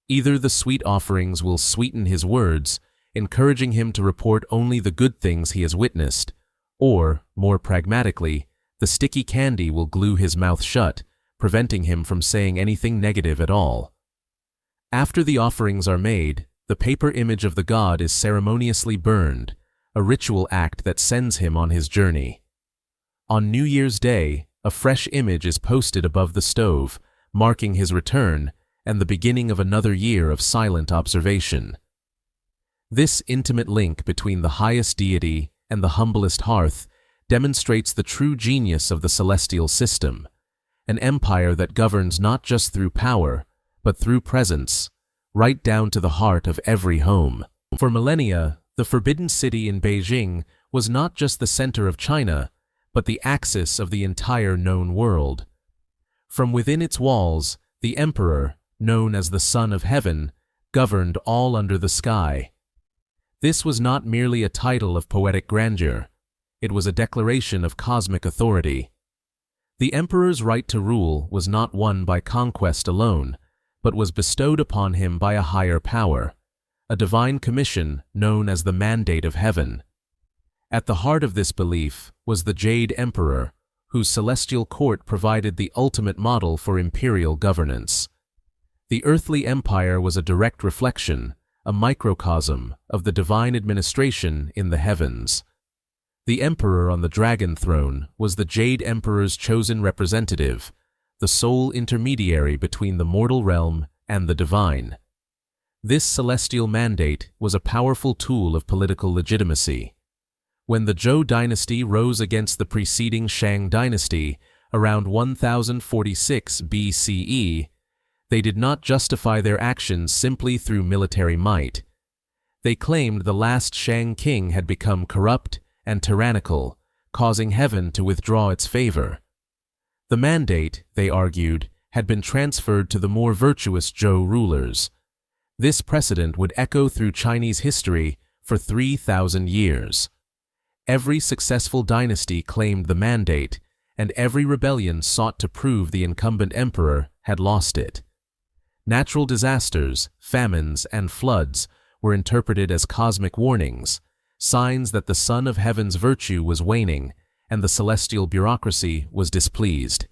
Either the sweet offerings will sweeten his words, encouraging him to report only the good things he has witnessed, or, more pragmatically, the sticky candy will glue his mouth shut, preventing him from saying anything negative at all. After the offerings are made, the paper image of the god is ceremoniously burned, a ritual act that sends him on his journey. On New Year's Day, a fresh image is posted above the stove, marking his return and the beginning of another year of silent observation. This intimate link between the highest deity and the humblest hearth demonstrates the true genius of the celestial system, an empire that governs not just through power, but through presence, right down to the heart of every home. For millennia, the Forbidden City in Beijing was not just the center of China, but the axis of the entire known world. From within its walls, the emperor, known as the Son of Heaven, governed all under the sky. This was not merely a title of poetic grandeur. It was a declaration of cosmic authority. The emperor's right to rule was not won by conquest alone, but was bestowed upon him by a higher power, a divine commission known as the Mandate of Heaven. At the heart of this belief was the Jade Emperor, whose celestial court provided the ultimate model for imperial governance. The earthly empire was a direct reflection, a microcosm, of the divine administration in the heavens. The emperor on the dragon throne was the Jade Emperor's chosen representative, the sole intermediary between the mortal realm and the divine. This celestial mandate was a powerful tool of political legitimacy. When the Zhou dynasty rose against the preceding Shang dynasty around 1046 BCE, they did not justify their actions simply through military might. They claimed the last Shang king had become corrupt and tyrannical, causing heaven to withdraw its favor. The mandate, they argued, had been transferred to the more virtuous Zhou rulers. This precedent would echo through Chinese history for 3,000 years. Every successful dynasty claimed the mandate, and every rebellion sought to prove the incumbent emperor had lost it. Natural disasters, famines, and floods were interpreted as cosmic warnings, signs that the Son of Heaven's virtue was waning and the celestial bureaucracy was displeased.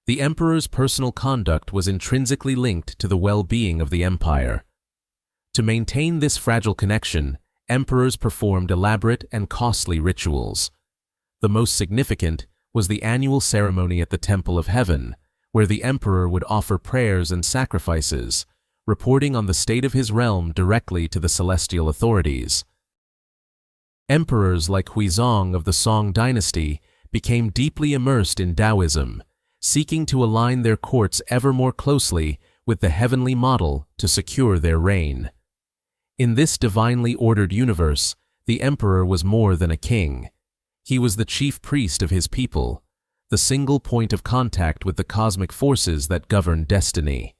The emperor's personal conduct was intrinsically linked to the well-being of the empire. To maintain this fragile connection, emperors performed elaborate and costly rituals. The most significant was the annual ceremony at the Temple of Heaven, where the emperor would offer prayers and sacrifices, reporting on the state of his realm directly to the celestial authorities. Emperors like Huizong of the Song dynasty became deeply immersed in Taoism, seeking to align their courts ever more closely with the heavenly model to secure their reign. In this divinely ordered universe, the emperor was more than a king. He was the chief priest of his people, the single point of contact with the cosmic forces that govern destiny.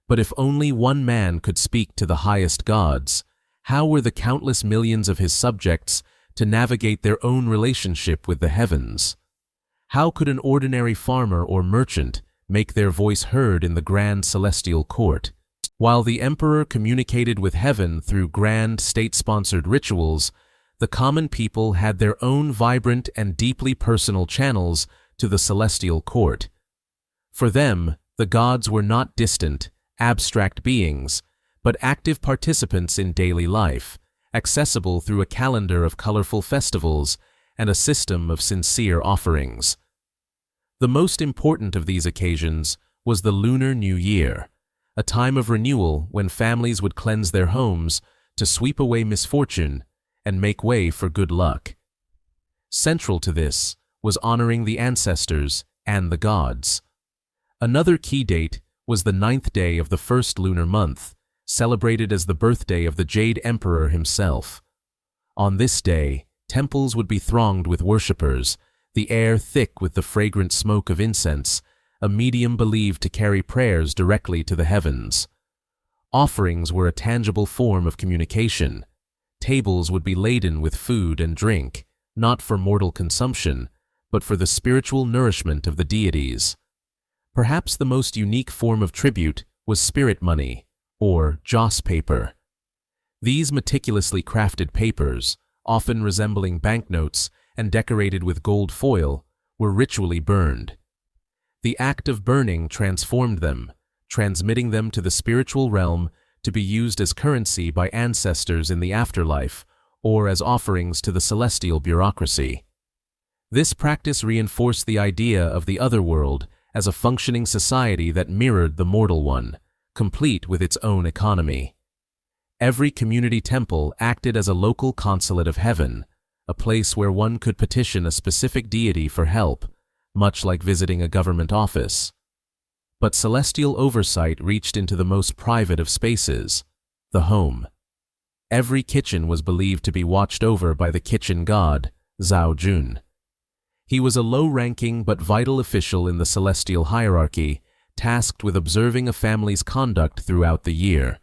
But if only one man could speak to the highest gods, how were the countless millions of his subjects to navigate their own relationship with the heavens? How could an ordinary farmer or merchant make their voice heard in the grand celestial court? While the emperor communicated with heaven through grand state-sponsored rituals, the common people had their own vibrant and deeply personal channels to the celestial court. For them, the gods were not distant, abstract beings, but active participants in daily life, accessible through a calendar of colorful festivals and a system of sincere offerings. The most important of these occasions was the Lunar New Year, a time of renewal when families would cleanse their homes to sweep away misfortune and make way for good luck. Central to this was honoring the ancestors and the gods. Another key date was the 9th day of the first lunar month, celebrated as the birthday of the Jade Emperor himself. On this day, temples would be thronged with worshippers, the air thick with the fragrant smoke of incense, a medium believed to carry prayers directly to the heavens. Offerings were a tangible form of communication. Tables would be laden with food and drink, not for mortal consumption, but for the spiritual nourishment of the deities. Perhaps the most unique form of tribute was spirit money, or joss paper. These meticulously crafted papers, often resembling banknotes and decorated with gold foil, were ritually burned. The act of burning transformed them, transmitting them to the spiritual realm to be used as currency by ancestors in the afterlife or as offerings to the celestial bureaucracy. This practice reinforced the idea of the otherworld as a functioning society that mirrored the mortal one, complete with its own economy. Every community temple acted as a local consulate of heaven, a place where one could petition a specific deity for help, much like visiting a government office. But celestial oversight reached into the most private of spaces, the home. Every kitchen was believed to be watched over by the kitchen god, Zhao Jun. He was a low-ranking but vital official in the celestial hierarchy, tasked with observing a family's conduct throughout the year.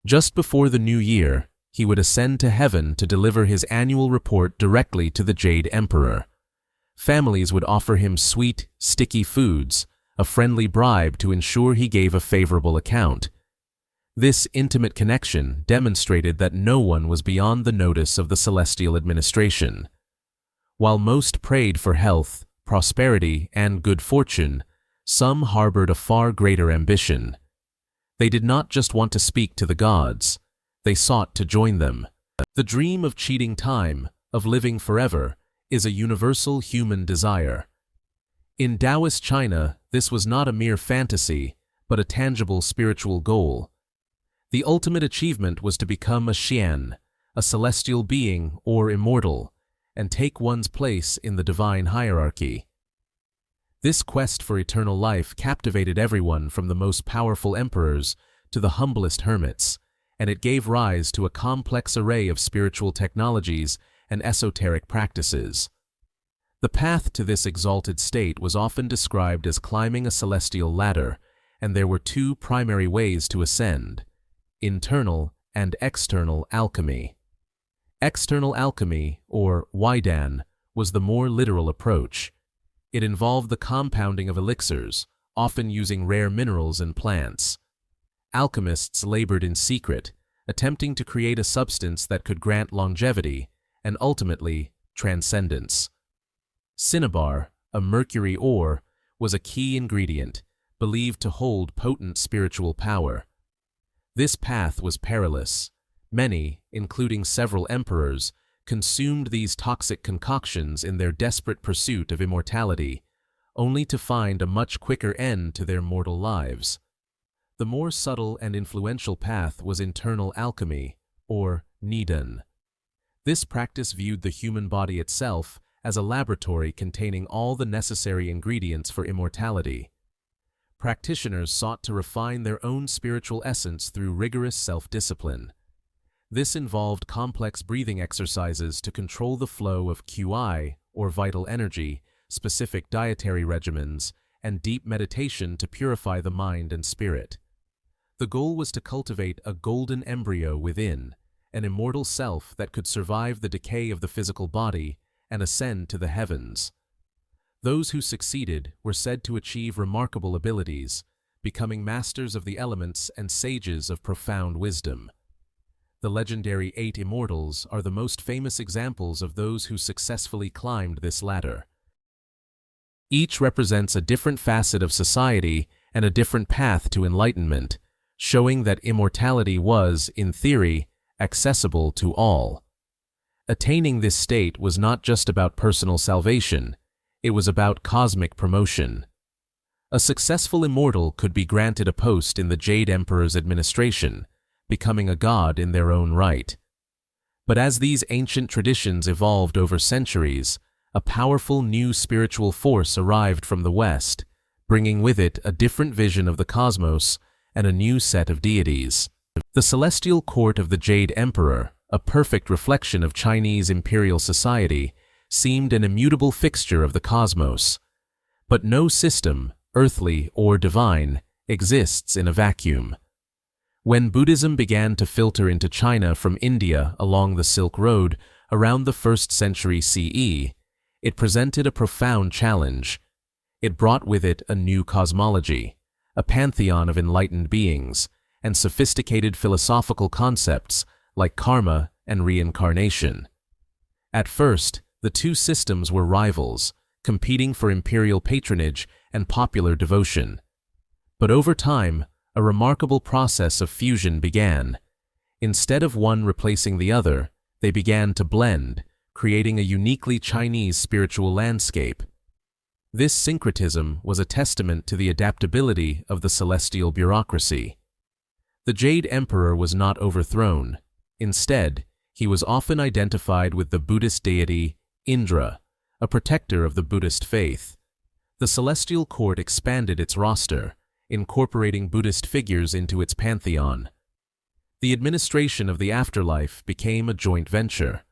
Just before the new year, he would ascend to heaven to deliver his annual report directly to the Jade Emperor. Families would offer him sweet, sticky foods, a friendly bribe to ensure he gave a favorable account. This intimate connection demonstrated that no one was beyond the notice of the celestial administration. While most prayed for health, prosperity, and good fortune, some harbored a far greater ambition. They did not just want to speak to the gods, they sought to join them. The dream of cheating time, of living forever, is a universal human desire. In Taoist China, this was not a mere fantasy, but a tangible spiritual goal. The ultimate achievement was to become a xian, a celestial being or immortal, and take one's place in the divine hierarchy. This quest for eternal life captivated everyone from the most powerful emperors to the humblest hermits, and it gave rise to a complex array of spiritual technologies and esoteric practices. The path to this exalted state was often described as climbing a celestial ladder, and there were two primary ways to ascend: internal and external alchemy. External alchemy, or Weidan, was the more literal approach. It involved the compounding of elixirs, often using rare minerals and plants. Alchemists labored in secret, attempting to create a substance that could grant longevity and ultimately transcendence. Cinnabar, a mercury ore, was a key ingredient, believed to hold potent spiritual power. This path was perilous. Many, including several emperors, consumed these toxic concoctions in their desperate pursuit of immortality, only to find a much quicker end to their mortal lives. The more subtle and influential path was internal alchemy, or Nidan. This practice viewed the human body itself as a laboratory containing all the necessary ingredients for immortality. Practitioners sought to refine their own spiritual essence through rigorous self-discipline. This involved complex breathing exercises to control the flow of qi, or vital energy, specific dietary regimens, and deep meditation to purify the mind and spirit. The goal was to cultivate a golden embryo within, an immortal self that could survive the decay of the physical body and ascend to the heavens. Those who succeeded were said to achieve remarkable abilities, becoming masters of the elements and sages of profound wisdom. The legendary 8 immortals are the most famous examples of those who successfully climbed this ladder. Each represents a different facet of society and a different path to enlightenment, showing that immortality was, in theory, accessible to all. Attaining this state was not just about personal salvation, it was about cosmic promotion. A successful immortal could be granted a post in the Jade Emperor's administration, becoming a god in their own right. But as these ancient traditions evolved over centuries, a powerful new spiritual force arrived from the West, bringing with it a different vision of the cosmos and a new set of deities. The celestial court of the Jade Emperor, a perfect reflection of Chinese imperial society, seemed an immutable fixture of the cosmos. But no system, earthly or divine, exists in a vacuum. When Buddhism began to filter into China from India along the Silk Road around the 1st century CE, it presented a profound challenge. It brought with it a new cosmology, a pantheon of enlightened beings, and sophisticated philosophical concepts like karma and reincarnation. At first, the two systems were rivals, competing for imperial patronage and popular devotion. But over time, a remarkable process of fusion began. Instead of one replacing the other, they began to blend, creating a uniquely Chinese spiritual landscape. This syncretism was a testament to the adaptability of the celestial bureaucracy. The Jade Emperor was not overthrown. Instead, he was often identified with the Buddhist deity Indra, a protector of the Buddhist faith. The celestial court expanded its roster, incorporating Buddhist figures into its pantheon. The administration of the afterlife became a joint venture.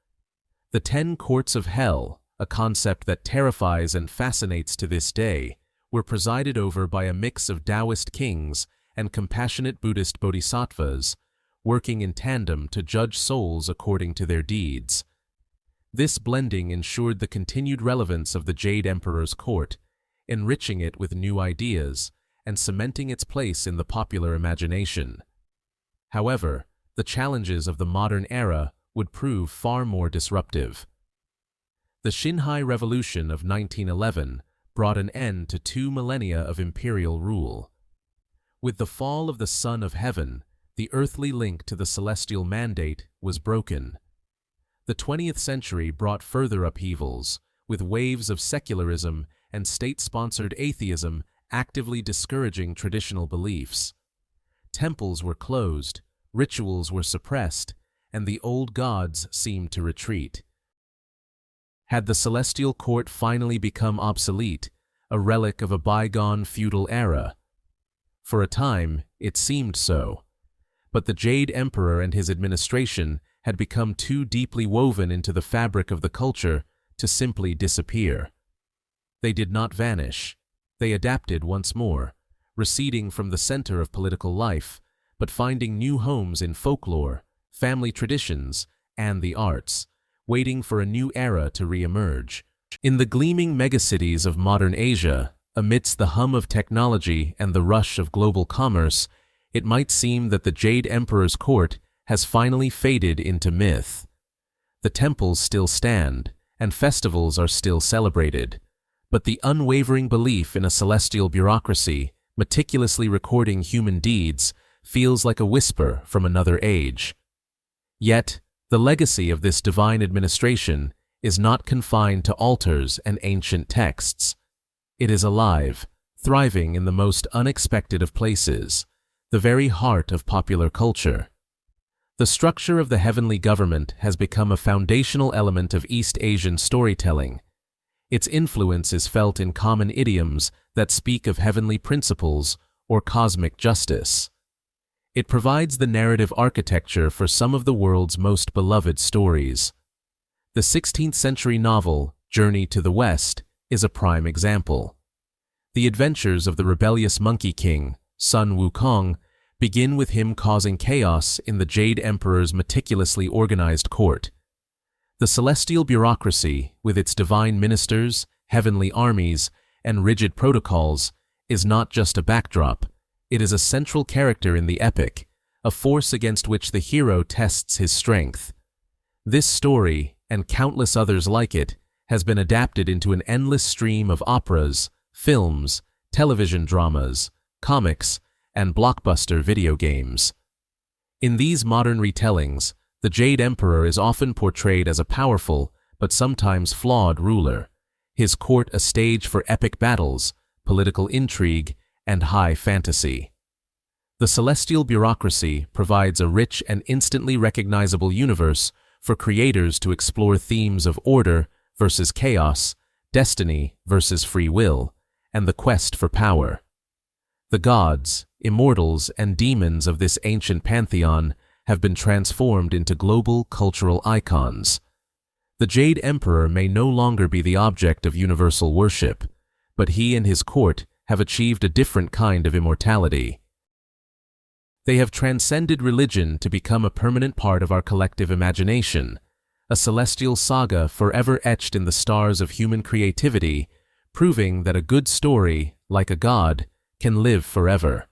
The 10 courts of hell, a concept that terrifies and fascinates to this day, were presided over by a mix of Taoist kings and compassionate Buddhist bodhisattvas, working in tandem to judge souls according to their deeds. This blending ensured the continued relevance of the Jade Emperor's court, enriching it with new ideas and cementing its place in the popular imagination. However, the challenges of the modern era would prove far more disruptive. The Xinhai Revolution of 1911 brought an end to 2 millennia of imperial rule. With the fall of the Son of Heaven, the earthly link to the celestial mandate was broken. The 20th century brought further upheavals, with waves of secularism and state-sponsored atheism actively discouraging traditional beliefs. Temples were closed, rituals were suppressed, and the old gods seemed to retreat. Had the celestial court finally become obsolete, a relic of a bygone feudal era? For a time, it seemed so. But the Jade Emperor and his administration had become too deeply woven into the fabric of the culture to simply disappear. They did not vanish. They adapted once more, receding from the center of political life, but finding new homes in folklore, family traditions, and the arts, waiting for a new era to re-emerge. In the gleaming megacities of modern Asia, amidst the hum of technology and the rush of global commerce, it might seem that the Jade Emperor's court has finally faded into myth. The temples still stand, and festivals are still celebrated, but the unwavering belief in a celestial bureaucracy, meticulously recording human deeds, feels like a whisper from another age. Yet, the legacy of this divine administration is not confined to altars and ancient texts. It is alive, thriving in the most unexpected of places, the very heart of popular culture. The structure of the heavenly government has become a foundational element of East Asian storytelling. Its influence is felt in common idioms that speak of heavenly principles or cosmic justice. It provides the narrative architecture for some of the world's most beloved stories. The 16th century novel, Journey to the West, is a prime example. The adventures of the rebellious Monkey King, Sun Wukong, begin with him causing chaos in the Jade Emperor's meticulously organized court. The celestial bureaucracy, with its divine ministers, heavenly armies, and rigid protocols, is not just a backdrop. It is a central character in the epic, a force against which the hero tests his strength. This story, and countless others like it, has been adapted into an endless stream of operas, films, television dramas, comics, and blockbuster video games. In these modern retellings, the Jade Emperor is often portrayed as a powerful, but sometimes flawed ruler, his court a stage for epic battles, political intrigue, and high fantasy. The celestial bureaucracy provides a rich and instantly recognizable universe for creators to explore themes of order versus chaos, destiny versus free will, and the quest for power. The gods, immortals, and demons of this ancient pantheon have been transformed into global cultural icons. The Jade Emperor may no longer be the object of universal worship, but he and his court have achieved a different kind of immortality. They have transcended religion to become a permanent part of our collective imagination, a celestial saga forever etched in the stars of human creativity, proving that a good story, like a god, can live forever.